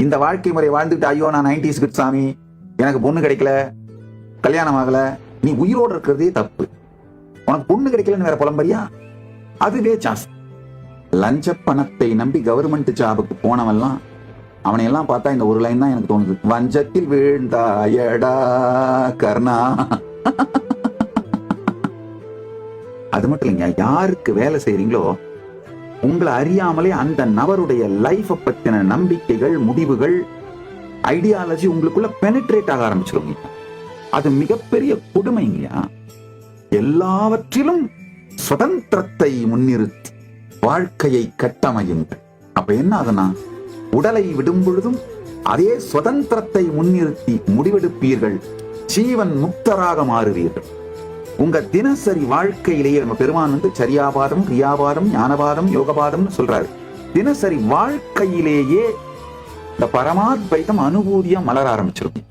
இந்த வாழ்க்கை முறை வாழ்ந்துட்டு ஐயோ நான் 90s கிட் சாமி, எனக்கு பொண்ணு கிடைக்கல, கல்யாணம் ஆகல, நீ உயிரோடு இருக்கிறதே தப்பு. உனக்கு பொண்ணு கிடைக்கலன்னு வேற புலம்பரியா? அதுவே ஜாஸ்தி. லஞ்ச பணத்தை நம்பி கவர்மெண்ட் ஜாபுக்கு போனவெல்லாம் அவனையெல்லாம் பார்த்தா இந்த ஒரு லைன் தான் எனக்கு தோணுது. வஞ்சத்தில் வீழ்ந்தாயடா கர்ணா. அது மட்டும் இல்லைங்க, யாருக்கு வேலை செய்யறீங்களோ உங்களை அறியாமலே அந்த நபருடைய லைஃபை பத்தின நம்பிக்கைகள், முடிவுகள், ஐடியாலஜி உங்களுக்குள்ள பெனிட்ரேட் ஆக ஆரம்பிச்சிருங்க. அது மிகப்பெரிய கொடுமைங்கயா. எல்லாவற்றிலும் சுதந்திரத்தை முன்னிறுத்தி வாழ்க்கையை கட்டமையுங்கள். அப்ப என்ன ஆகுனா, உடலை விடும் பொழுதும் அதே சுதந்திரத்தை முன்னிறுத்தி முடிவெடுப்பீர்கள். ஜீவன் முக்தராக மாறுவீர்கள். உங்க தினசரி வாழ்க்கையிலேயே நம்ம பெருமான் சரியாபாதம், கிரியாபாதம், ஞானபாதம், யோகபாதம்னு சொல்றாரு. தினசரி வாழ்க்கையிலேயே இந்த பரமாத்வைதம் அனுபூதியா மலர ஆரம்பிச்சிருக்கும்.